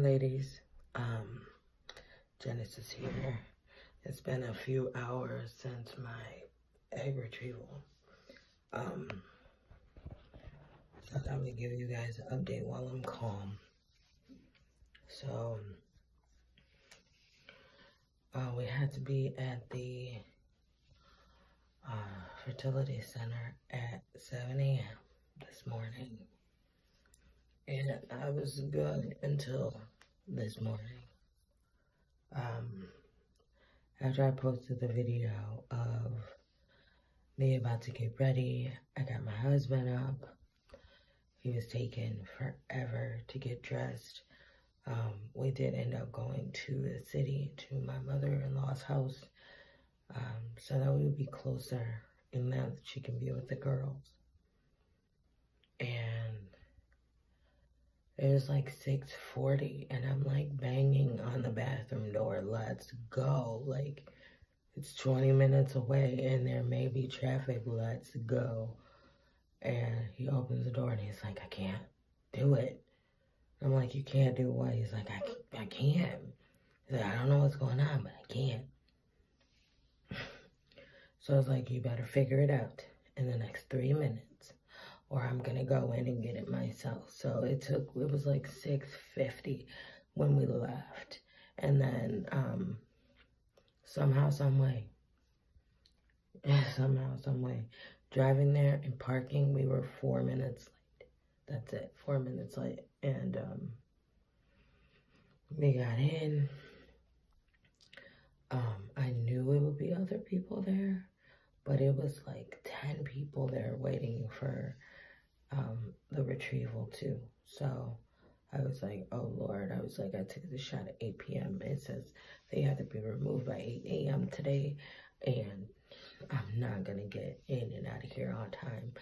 ladies. Genesis here. It's been a few hours since my egg retrieval. So I thought we'd give you guys an update while I'm calm. So, we had to be at the fertility center at 7 a.m. this morning. And I was good until this morning. After I posted the video of me about to get ready, I got my husband up. He was taking forever to get dressed. We did end up going to the city, to my mother-in-law's house, so that we would be closer and that she can be with the girls. And it was like 6:40, and I'm like banging on the bathroom door, let's go. Like, it's 20 minutes away, and there may be traffic, let's go. And he opens the door, and he's like, I can't do it. I'm like, you can't do what? He's like, I can't. He's like, I don't know what's going on, but I can't. So I was like, you better figure it out in the next 3 minutes, or I'm gonna go in and get it myself. So it was like 6:50 when we left. And then somehow, some way, driving there and parking, we were 4 minutes late. That's it, 4 minutes late. And we got in. I knew it would be other people there, but it was like 10 people there waiting for the retrieval too. So I was like, oh Lord, I was like, I took the shot at 8 p.m. It says they have to be removed by 8 a.m. today, and I'm not gonna get in and out of here on time.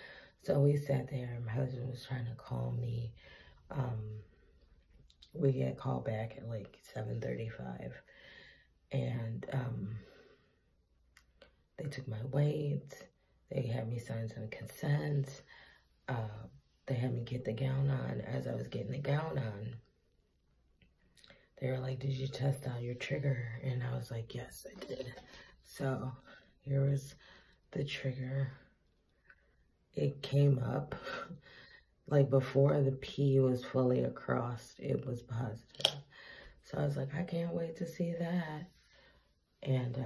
So we sat there, my husband was trying to call me. We get called back at like 7:35, and they took my weight, they had me sign some consent, they had me get the gown on. As I was getting the gown on, they were like, did you test out your trigger? And I was like, yes, I did. So here was the trigger. It came up, like before the P was fully across, it was positive. So I was like, I can't wait to see that. And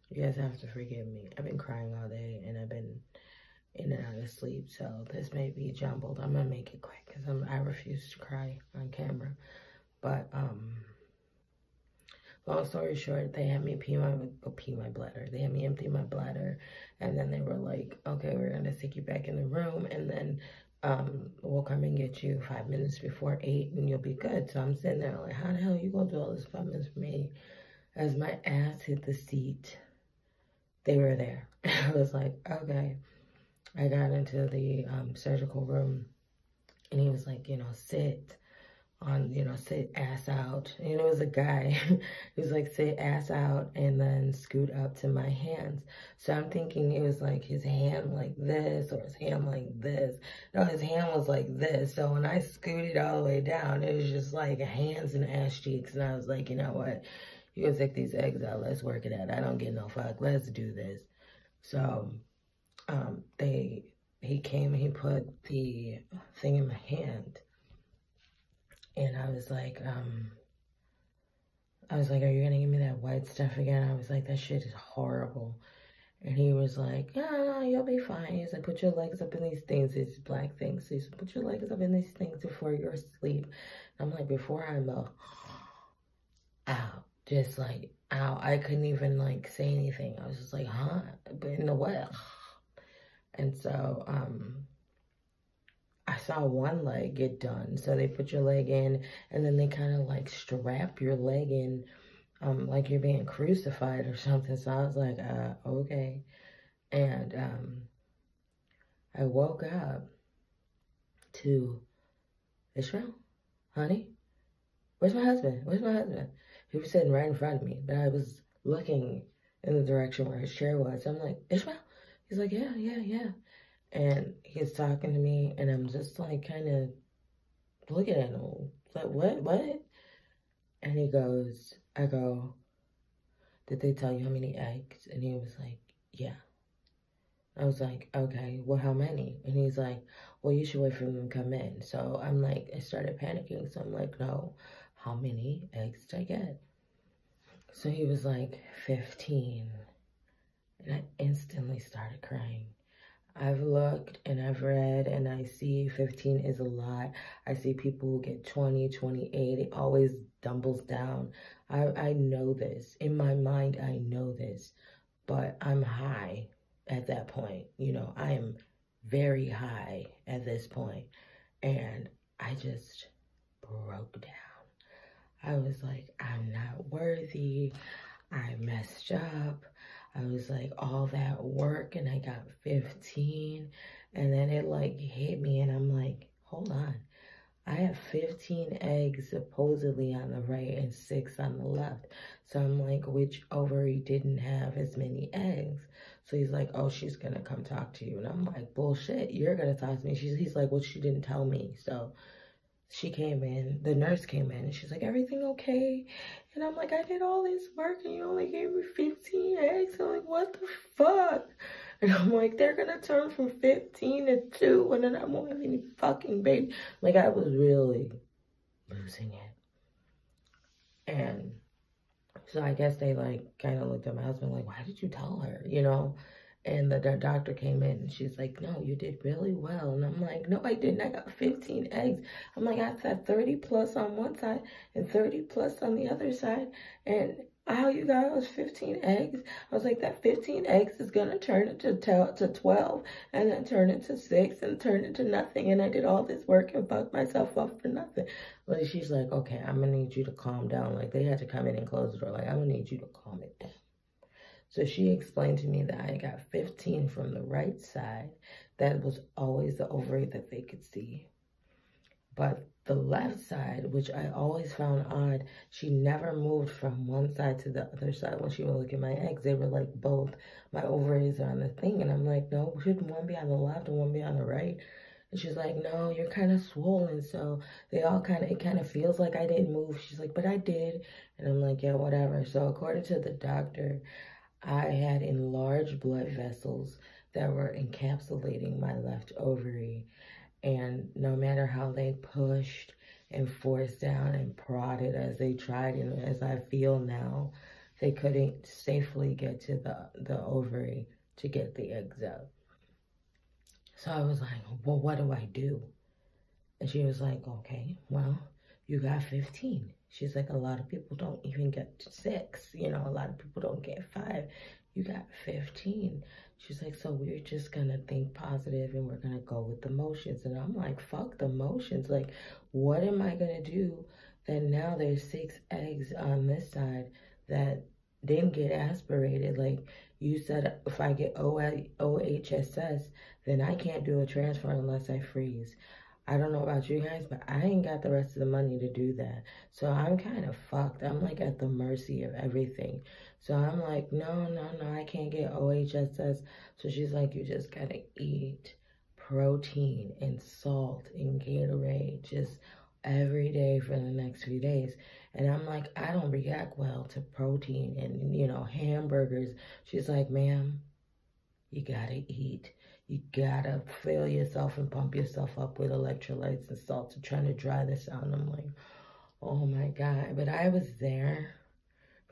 you guys have to forgive me. I've been crying all day, and I've been in and out of sleep, so this may be jumbled. I'm gonna make it quick because I refuse to cry on camera. But long story short, they had me pee my bladder. They had me empty my bladder, and then they were like, okay, we're gonna take you back in the room, and then we'll come and get you 5 minutes before 8, and you'll be good. So I'm sitting there like, how the hell you gonna do all this 5 minutes for me? As my ass hit the seat, they were there. I was like, okay. I got into the surgical room, and he was like, sit on, sit ass out. And it was a guy. He was like, sit ass out and then scoot up to my hands. So I'm thinking it was like his hand like this, or his hand like this. No, his hand was like this. So when I scooted all the way down, it was just like hands and ass cheeks. And I was like, you know what? You can take these eggs out. Let's work it out. I don't get no fuck. Let's do this. So he came and he put the thing in my hand, and I was like, are you gonna give me that white stuff again? I was like, that shit is horrible. And he was like, yeah, you'll be fine. He's like, put your legs up in these things, these black things. He said, put your legs up in these things before you're asleep. And I'm like, before I'm out, just like, ow. I couldn't even like say anything. I was just like, huh? But in the what? And so, I saw one leg get done. So they put your leg in, and then they kind of like strap your leg in, like you're being crucified or something. So I was like, okay. And I woke up to, Ishmael, honey, where's my husband? Where's my husband? He was sitting right in front of me, but I was looking in the direction where his chair was. I'm like, Ishmael? He's like, yeah. And he's talking to me, and I'm just like kind of looking at him. Like, what? And he goes, I go, did they tell you how many eggs? And he was like, yeah. I was like, okay, well, how many? And he's like, well, you should wait for them to come in. So I'm like, I started panicking. So I'm like, no, how many eggs did I get? So he was like, 15. And I instantly started crying. I've looked and I've read and I see 15 is a lot. I see people who get 20, 28. It always dumbles down. I know this. In my mind, I know this. But I'm high at that point. You know, I am very high at this point. And I just broke down. I was like, I'm not worthy. I messed up. I was like, all that work and I got 15. And then it like hit me and I'm like, hold on. I have 15 eggs supposedly on the right and 6 on the left. So I'm like, which ovary didn't have as many eggs? So he's like, oh, she's going to come talk to you. And I'm like, bullshit, you're going to talk to me. He's like, well, she didn't tell me. So she came in, the nurse came in, and she's like, everything okay? And I'm like, I did all this work, and you only gave me 15 eggs? I'm like, what the fuck? And I'm like, they're gonna turn from 15 to 2, and then I won't have any fucking baby. Like, I was really losing it. And so I guess they, like, kind of looked at my husband like, why did you tell her, you know? And the doctor came in and she's like, no, you did really well. And I'm like, no, I didn't. I got 15 eggs. I'm like, I said 30 plus on one side and 30 plus on the other side. And how you got was 15 eggs? I was like, that 15 eggs is going to turn into 12 and then turn into 6 and turn into nothing. And I did all this work and fucked myself up for nothing. But she's like, okay, I'm going to need you to calm down. Like, they had to come in and close the door. Like, I'm going to need you to calm it down. So she explained to me that I got 15 from the right side. That was always the ovary that they could see. But the left side, which I always found odd, she never moved from one side to the other side when she would look at my eggs. They were like both. My ovaries are on the thing. And I'm like, no, shouldn't one be on the left and one be on the right? And she's like, no, you're kind of swollen. So they all it kind of feels like I didn't move. She's like, but I did. And I'm like, yeah, whatever. So according to the doctor, I had enlarged blood vessels that were encapsulating my left ovary. And no matter how they pushed and forced down and prodded as they tried, and as I feel now, they couldn't safely get to the ovary to get the eggs out. So I was like, well, what do I do? And she was like, okay, well, you got 15. She's like, a lot of people don't even get 6. You know, a lot of people don't get 5. You got 15. She's like, so we're just going to think positive and we're going to go with the motions. And I'm like, fuck the motions. Like, what am I going to do that now there's 6 eggs on this side that didn't get aspirated? Like, you said if I get OHSS, then I can't do a transfer unless I freeze. I don't know about you guys, but I ain't got the rest of the money to do that. So I'm kind of fucked. I'm like at the mercy of everything. So I'm like, no, I can't get OHSS. So she's like, you just gotta eat protein and salt and Gatorade just every day for the next few days. And I'm like, I don't react well to protein and, you know, hamburgers. She's like, ma'am, you gotta eat. You gotta fill yourself and pump yourself up with electrolytes and salt to try to dry this out. And I'm like, oh my God. But I was there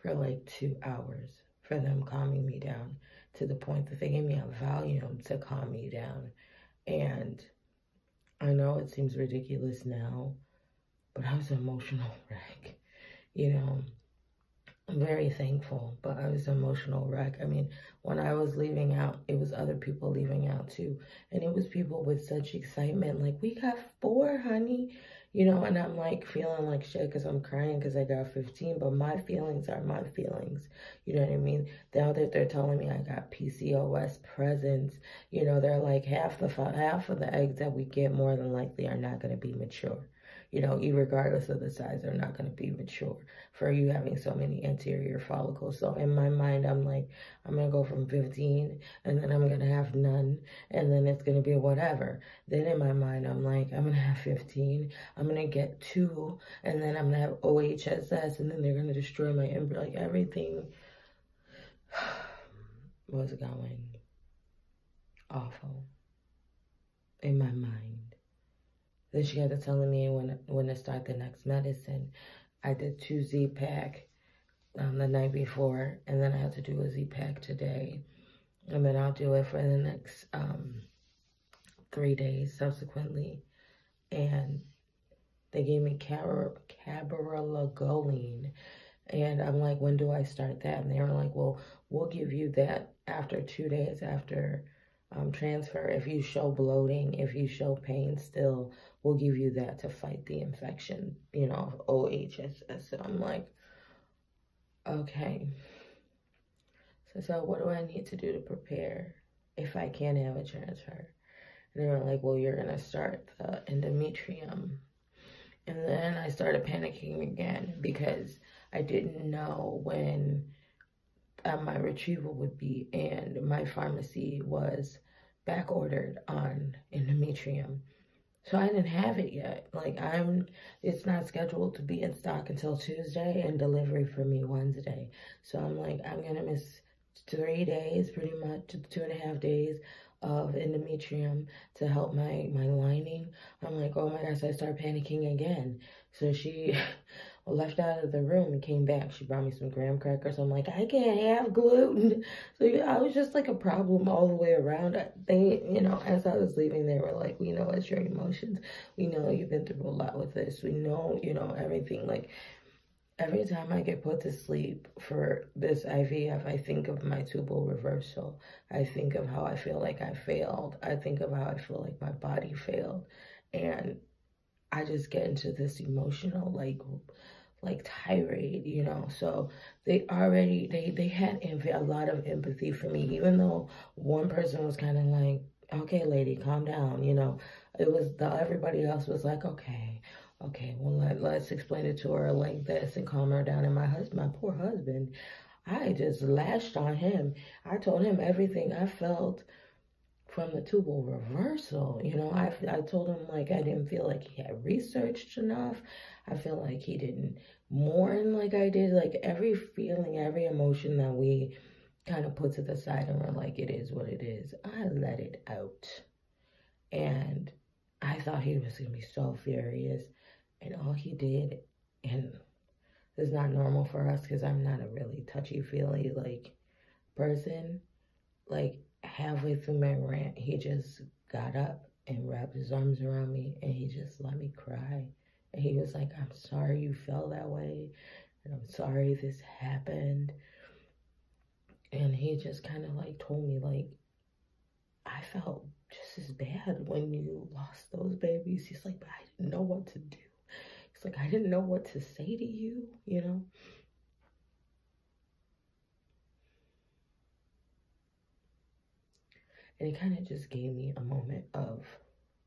for like 2 hours for them calming me down, to the point that they gave me a Valium to calm me down. And I know it seems ridiculous now, but I was an emotional wreck. You know, I'm very thankful, but I was an emotional wreck. I mean, when I was leaving out, it was other people leaving out too. And it was people with such excitement, like, we got 4, honey. You know, and I'm like feeling like shit because I'm crying because I got 15, but my feelings are my feelings. You know what I mean? Now that they're telling me I got PCOS presence, you know, they're like half of the eggs that we get more than likely are not going to be mature. You know, regardless of the size, they're not going to be mature for you having so many anterior follicles. So in my mind, I'm like, I'm going to go from 15 and then I'm going to have none. And then it's going to be whatever. Then in my mind, I'm like, I'm gonna have 15. I'm gonna get 2, and then I'm gonna have OHSS, and then they're gonna destroy my embryo. Like, everything was going awful in my mind. Then she got to telling me when to start the next medicine. I did 2 Z-Pack the night before, and then I had to do a Z-Pack today. And then I'll do it for the next 3 days subsequently. And they gave me cabergoline. And I'm like, when do I start that? And they were like, well, we'll give you that after 2 days after transfer. If you show bloating, if you show pain still, we'll give you that to fight the infection, you know, of OHSS. So I'm like, okay. So what do I need to do to prepare if I can't have a transfer? And they were like, well, you're going to start the endometrium. And then I started panicking again because I didn't know when my retrieval would be, and my pharmacy was back ordered on endometrium. So I didn't have it yet. Like, it's not scheduled to be in stock until Tuesday, and delivery for me Wednesday. So I'm like, I'm going to miss 3 days, pretty much 2.5 days of endometrium to help my lining. I'm like, oh my gosh, I start panicking again. So she left out of the room and came back. She brought me some graham crackers. I'm like, I can't have gluten. So I was just like a problem all the way around. They, you know, as I was leaving, they were like, we know it's your emotions. We know you've been through a lot with this. We know, you know, everything. Like, every time I get put to sleep for this IVF, I think of my tubal reversal. I think of how I feel like I failed. I think of how I feel like my body failed. And I just get into this emotional, like tirade, you know. So they already, they had a lot of empathy for me, even though one person was kind of like, okay, lady, calm down, you know. It was, everybody else was like, okay, well, let's explain it to her like this and calm her down. And my poor husband, I just lashed on him. I told him everything I felt from the tubal reversal. You know, I told him, like, I didn't feel like he had researched enough. I feel like he didn't mourn like I did. Like, every feeling, every emotion that we kind of put to the side and we're like, it is what it is, I let it out. And I thought he was going to be so furious. And all he did, and it's not normal for us because I'm not a really touchy-feely, like, person. Like, halfway through my rant, he just got up and wrapped his arms around me, and he just let me cry. And he was like, I'm sorry you felt that way, and I'm sorry this happened. And he just kind of, like, told me, like, I felt just as bad when you lost those babies. He's like, but I didn't know what to do. It's like, I didn't know what to say to you, you know? And it kind of just gave me a moment of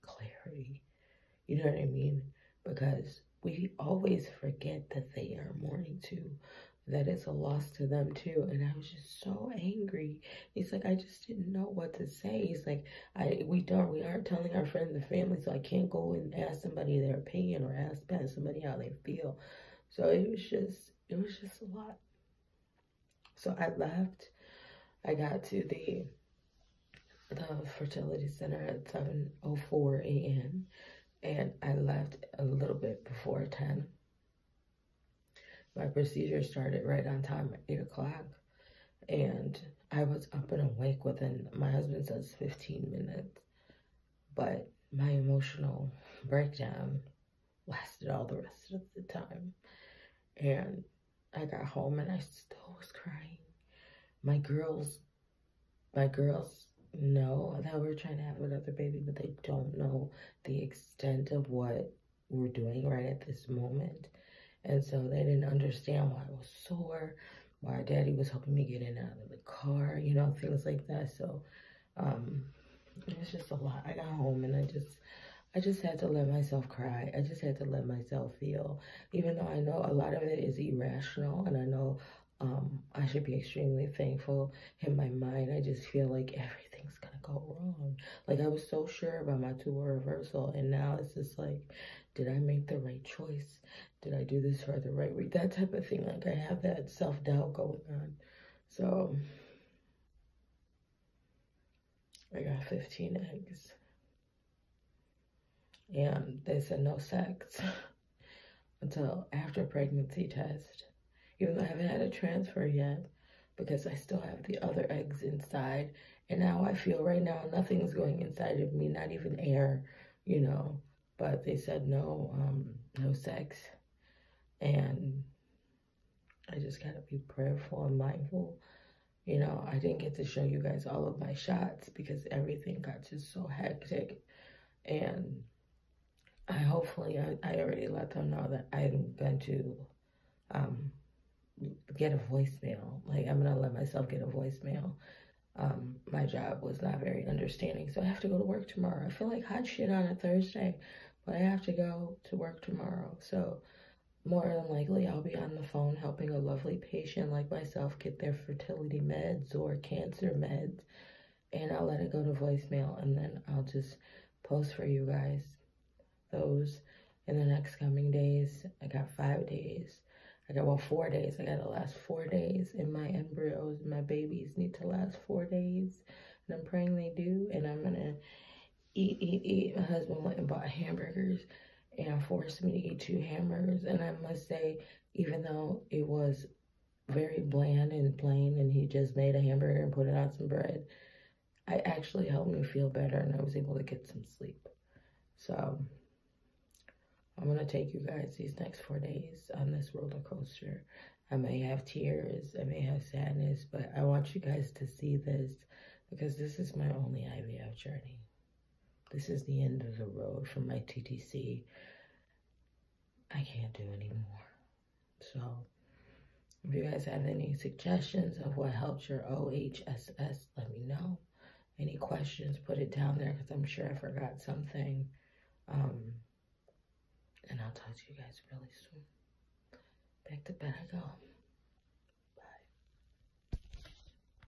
clarity. You know what I mean? Because we always forget that they are mourning too, that it's a loss to them too. And I was just so angry. He's like, I just didn't know what to say. He's like, we aren't telling our friends and family, so I can't go and ask somebody their opinion or ask somebody how they feel. So it was just a lot. So I left. I got to the fertility center at 7:04 a.m. and I left a little bit before 10. My procedure started right on time at 8 o'clock, and I was up and awake within, my husband says, 15 minutes, but my emotional breakdown lasted all the rest of the time. And I got home and I still was crying. My girls know that we're trying to have another baby, but they don't know the extent of what we're doing right at this moment. And so they didn't understand why I was sore, why Daddy was helping me get in and out of the car, you know, things like that. So it was just a lot. I got home and I just had to let myself cry. I just had to let myself feel, even though I know a lot of it is irrational, and I know I should be extremely thankful. In my mind, I just feel like everything's was gonna go wrong. Like, I was so sure about my tumor reversal, and now it's just like, did I make the right choice? Did I do this for the right reason? That type of thing. Like, I have that self-doubt going on. So I got 15 eggs, and they said no sex until after pregnancy test, even though I haven't had a transfer yet, because I still have the other eggs inside. And now I feel right now nothing's going inside of me, not even air, you know. But they said no, no sex. And I just gotta be prayerful and mindful. You know, I didn't get to show you guys all of my shots because everything got just so hectic. And I already let them know that I'm going to get a voicemail. Like, I'm gonna let myself get a voicemail. My job was not very understanding, so I have to go to work tomorrow. I feel like hot shit on a Thursday, but I have to go to work tomorrow. So more than likely, I'll be on the phone helping a lovely patient like myself get their fertility meds or cancer meds, and I'll let it go to voicemail, and then I'll just post for you guys those in the next coming days. I got 5 days. I got, well, 4 days. I got to last 4 days, and my embryos and my babies need to last 4 days, and I'm praying they do. And I'm gonna eat. My husband went and bought hamburgers and forced me to eat 2 hamburgers, and I must say, even though it was very bland and plain, and he just made a hamburger and put it on some bread, it actually helped me feel better, and I was able to get some sleep. So I'm gonna take you guys these next 4 days on this roller coaster. I may have tears, I may have sadness, but I want you guys to see this, because this is my only IVF journey. This is the end of the road for my TTC. I can't do anymore. So if you guys have any suggestions of what helps your OHSS, let me know. Any questions, put it down there, because I'm sure I forgot something. And I'll talk to you guys really soon. Back to bed I go.